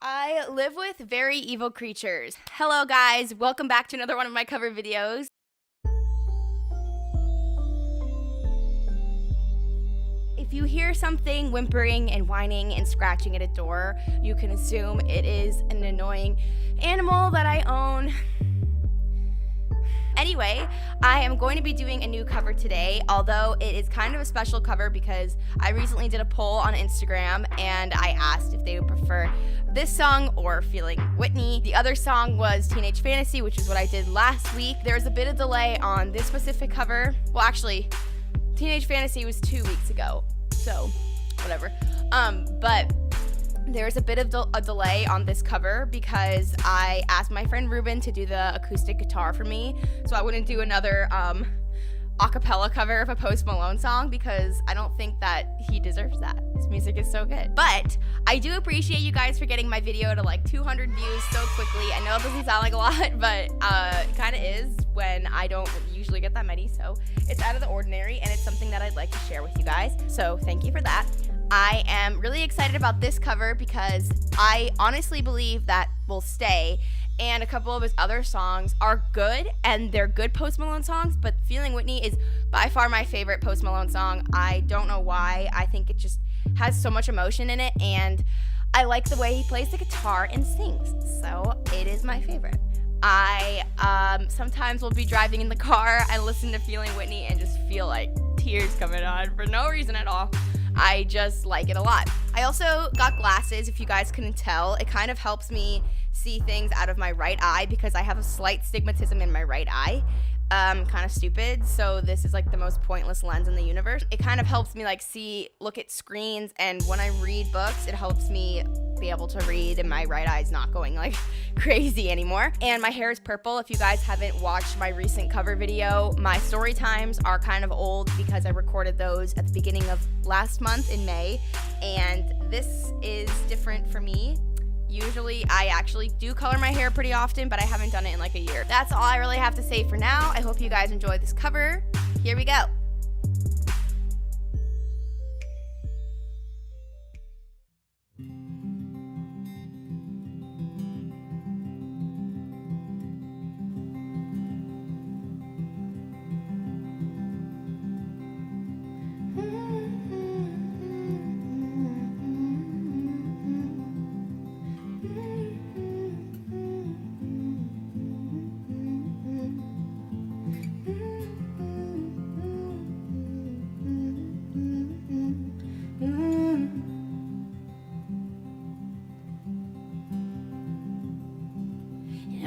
I live with very evil creatures. Hello guys, welcome back to another one of my cover videos. If you hear something whimpering and whining and scratching at a door, you can assume it is an annoying animal that I own. Anyway, I am going to be doing a new cover today, although it is kind of a special cover because I recently did a poll on Instagram and I asked if they would prefer this song or Feeling Whitney. The other song was Teenage Fantasy, which is what I did last week. There was a bit of delay on this specific cover. Well, actually, Teenage Fantasy was 2 weeks ago, so whatever. But there's a bit of a delay on this cover because I asked my friend Ruben to do the acoustic guitar for me, so I wouldn't do another acapella cover of a Post Malone song because I don't think that he deserves that. His music is so good. But I do appreciate you guys for getting my video to like 200 views so quickly. I know it doesn't sound like a lot, but it kind of is when I don't usually get that many, so it's out of the ordinary and it's something that I'd like to share with you guys. So thank you for that. I am really excited about this cover because I honestly believe that will stay, and a couple of his other songs are good, and they're good Post Malone songs, but Feeling Whitney is by far my favorite Post Malone song. I don't know why. I think it just has so much emotion in it, and I like the way he plays the guitar and sings, so it is my favorite. I sometimes will be driving in the car and listen to Feeling Whitney and just feel like tears coming on for no reason at all. I just like it a lot. I also got glasses, if you guys couldn't tell. It kind of helps me see things out of my right eye because I have a slight stigmatism in my right eye. Kind of stupid, so this is like the most pointless lens in the universe. It kind of helps me like look at screens, and when I read books, it helps me be able to read and my right eye's not going like crazy anymore. And my hair is purple. If you guys haven't watched my recent cover video, my story times are kind of old because I recorded those at the beginning of last month in May, and this is different for me. Usually I actually do color my hair pretty often, but I haven't done it in like a year. That's all I really have to say for now. I hope you guys enjoyed this cover. Here we go.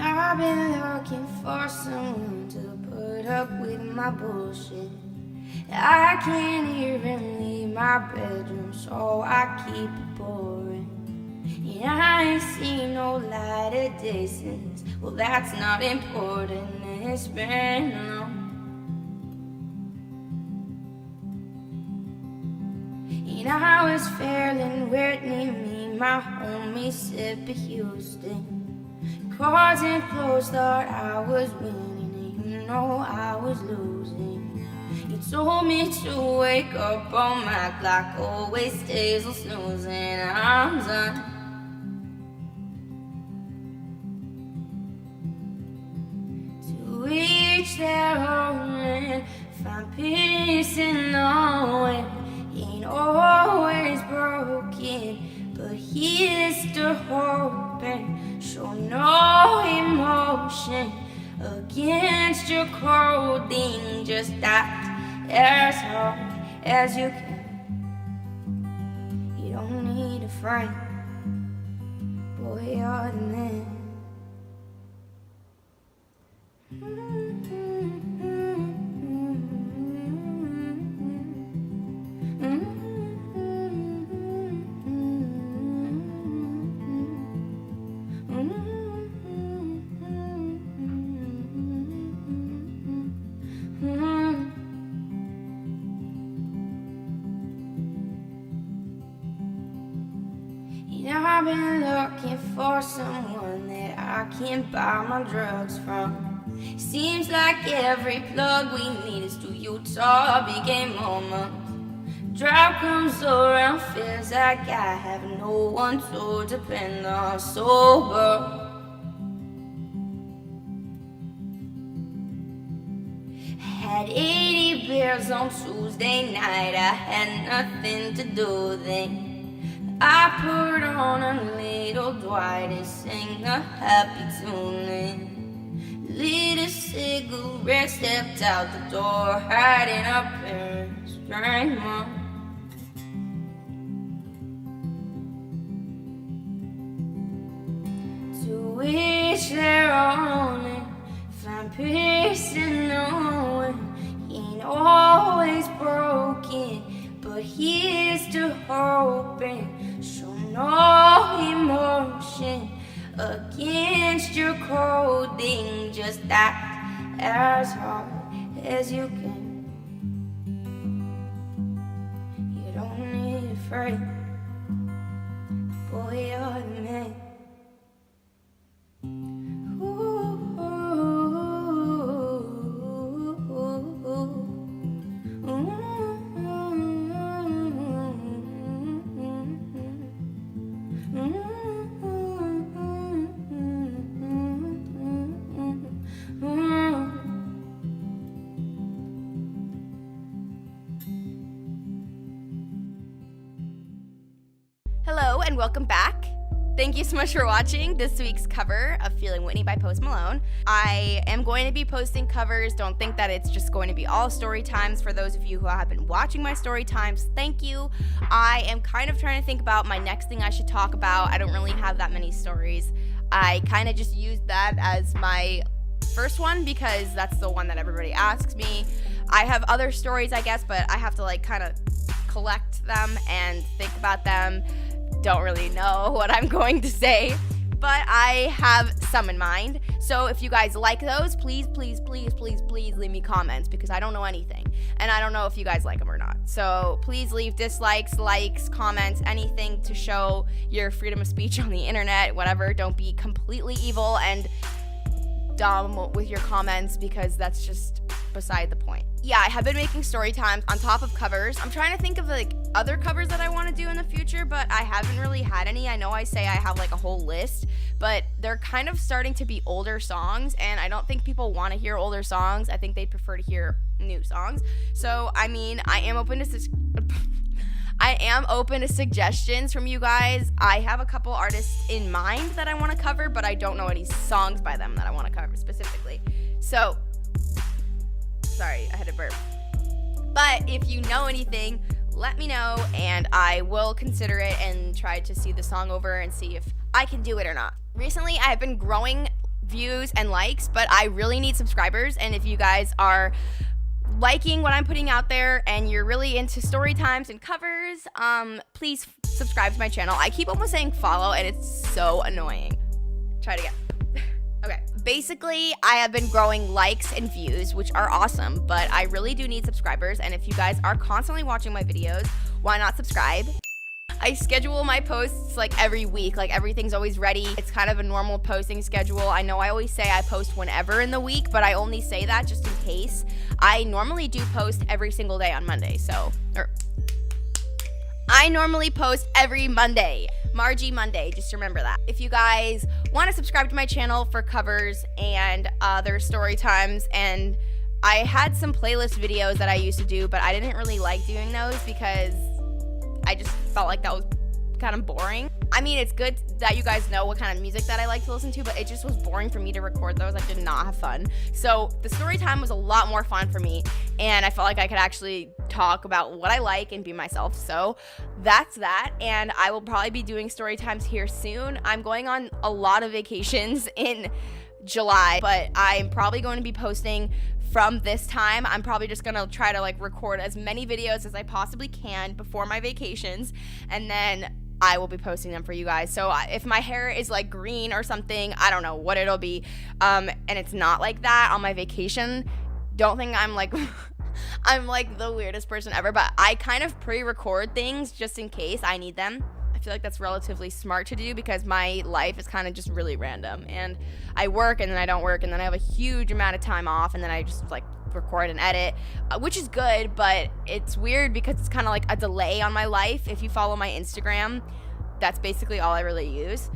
I've been looking for someone to put up with my bullshit. I can't even leave my bedroom, so I keep it boring. And I ain't seen no light of day since, well, that's not important, and it's been long. And I was feeling Whitney, me, my homie, sip of Houston. Cards and clothes, thought I was winning, and you know I was losing. You told me to wake up on my clock, always stays on snoozing. I'm done. To each their own, and find peace in knowing ain't always broken, but here's to hoping. Show no emotion against your clothing. Just act as hard as you can. You don't need a friend, boy, you're the man. I've been looking for someone that I can buy my drugs from. Seems like every plug we need is to Utah, big game moment. Drought comes around, feels like I have no one to depend on. Sober, had 80 beers on Tuesday night. I had nothing to do then. I put on a little Dwight and sang a happy tune and lit a cigarette, stepped out the door, hiding up parents drank more. To each their own and find peace in knowing he ain't always broken, but here's to hoping. Show no emotion against your coding, just act as hard as you can. You don't need a friend, boy, you're the man. Hello and welcome back. Thank you so much for watching this week's cover of Feeling Whitney by Post Malone. I am going to be posting covers. Don't think that it's just going to be all story times. For those of you who have been watching my story times, thank you. I am kind of trying to think about my next thing I should talk about. I don't really have that many stories. I kind of just used that as my first one because that's the one that everybody asks me. I have other stories, I guess, but I have to like kind of collect them and think about them. Don't really know what I'm going to say, but I have some in mind. So if you guys like those, please leave me comments because I don't know anything and I don't know if you guys like them or not. So please leave dislikes, likes, comments, anything to show your freedom of speech on the internet, whatever. Don't be completely evil and dumb with your comments because that's just beside the point. Yeah, I have been making story times on top of covers. I'm trying to think of like other covers that I want to do in the future, but I haven't really had any. I know I say I have like a whole list, but they're kind of starting to be older songs, and I don't think people want to hear older songs. I think they prefer to hear new songs. So, I mean, I am open to suggestions from you guys. I have a couple artists in mind that I want to cover, but I don't know any songs by them that I want to cover specifically. So, sorry, I had to burp. But if you know anything, let me know, and I will consider it and try to see the song over and see if I can do it or not. Recently, I've been growing views and likes, but I really need subscribers, and if you guys are liking what I'm putting out there and you're really into story times and covers, please subscribe to my channel. I keep almost saying follow, and it's so annoying. Try it again. Okay, basically, I have been growing likes and views, which are awesome, but I really do need subscribers, and if you guys are constantly watching my videos, why not subscribe? I schedule my posts like every week, like everything's always ready. It's kind of a normal posting schedule. I know I always say I post whenever in the week, but I only say that just in case. I normally do post every single day on Monday, I normally post every Monday. Margie Monday, just remember that. If you guys want to subscribe to my channel for covers and other story times, and I had some playlist videos that I used to do, but I didn't really like doing those because I just felt like that was kind of boring. I mean, it's good that you guys know what kind of music that I like to listen to, but it just was boring for me to record those. I did not have fun. So the story time was a lot more fun for me, and I felt like I could actually talk about what I like and be myself. So that's that, and I will probably be doing story times here soon. I'm going on a lot of vacations in July, but I'm probably going to be posting from this time. I'm probably just gonna try to like record as many videos as I possibly can before my vacations, and then I will be posting them for you guys. So if my hair is like green or something, I don't know what it'll be, and it's not like that on my vacation, don't think I'm like I'm like the weirdest person ever, but I kind of pre-record things just in case I need them. I feel like that's relatively smart to do because my life is kind of just really random, and I work and then I don't work, and then I have a huge amount of time off, and then I just like record and edit, which is good, but it's weird because it's kind of like a delay on my life. If you follow my Instagram, that's basically all I really use.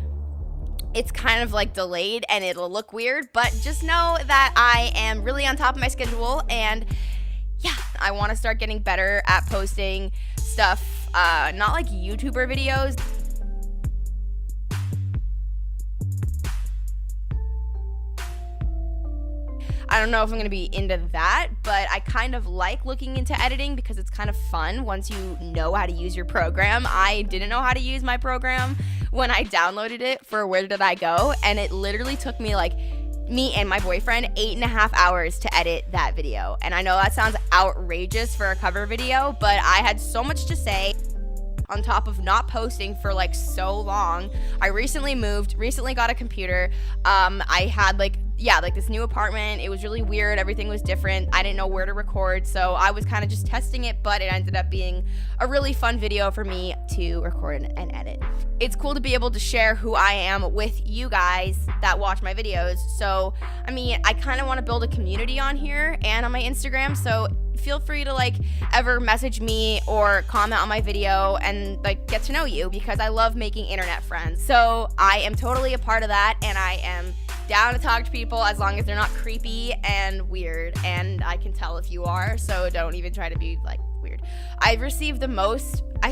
It's kind of like delayed and it'll look weird, but just know that I am really on top of my schedule, and yeah, I want to start getting better at posting stuff, not like YouTuber videos. I don't know if I'm going to be into that, but I kind of like looking into editing because it's kind of fun once you know how to use your program. I didn't know how to use my program when I downloaded it for Where Did I Go, and it literally took me like me and my boyfriend 8.5 hours to edit that video. And I know that sounds outrageous for a cover video, but I had so much to say on top of not posting for like so long. I recently moved, recently got a computer. I had like this new apartment. It was really weird. Everything was different. I didn't know where to record, so I was kind of just testing it, but it ended up being a really fun video for me to record and edit. It's cool to be able to share who I am with you guys that watch my videos. So, I mean, I kind of want to build a community on here and on my Instagram, so feel free to like ever message me or comment on my video and like get to know you, because I love making internet friends. So I am totally a part of that, and I am down to talk to people as long as they're not creepy and weird, and I can tell if you are, so don't even try to be like weird. I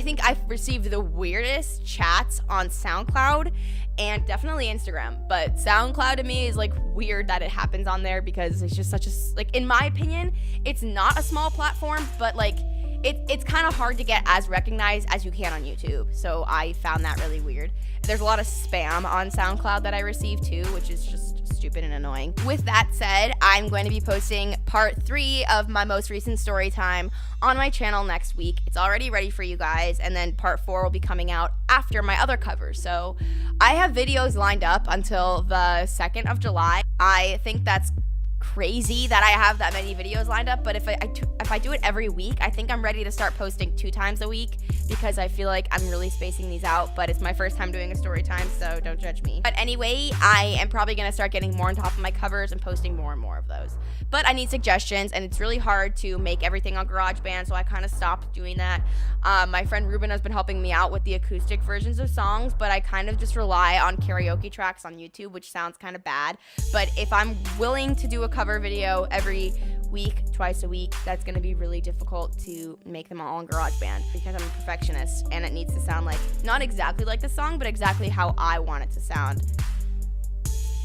think I've received the weirdest chats on SoundCloud and definitely Instagram, but SoundCloud to me is like weird that it happens on there because it's just such a, like, in my opinion, it's not a small platform, but like it's kind of hard to get as recognized as you can on YouTube. So I found that really weird. There's a lot of spam on SoundCloud that I receive too, which is just stupid and annoying. With that said, I'm going to be posting part 3 of my most recent story time on my channel next week. It's already ready for you guys, and then part 4 will be coming out after my other covers. So I have videos lined up until the 2nd of July. I think that's crazy that I have that many videos lined up, but if I do it every week, I think I'm ready to start posting 2 times a week, because I feel like I'm really spacing these out, but it's my first time doing a story time, so don't judge me. But anyway, I am probably going to start getting more on top of my covers and posting more and more of those. But I need suggestions, and it's really hard to make everything on GarageBand, so I kind of stopped doing that. My friend Ruben has been helping me out with the acoustic versions of songs, but I kind of just rely on karaoke tracks on YouTube, which sounds kind of bad. But if I'm willing to do a cover video every week, twice a week, that's going to be really difficult to make them all on GarageBand, because I'm a perfectionist and it needs to sound like, not exactly like the song, but exactly how I want it to sound.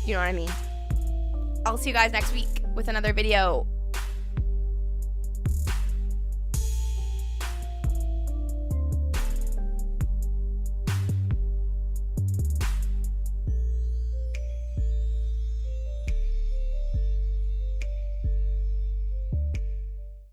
You know what I mean? I'll see you guys next week with another video.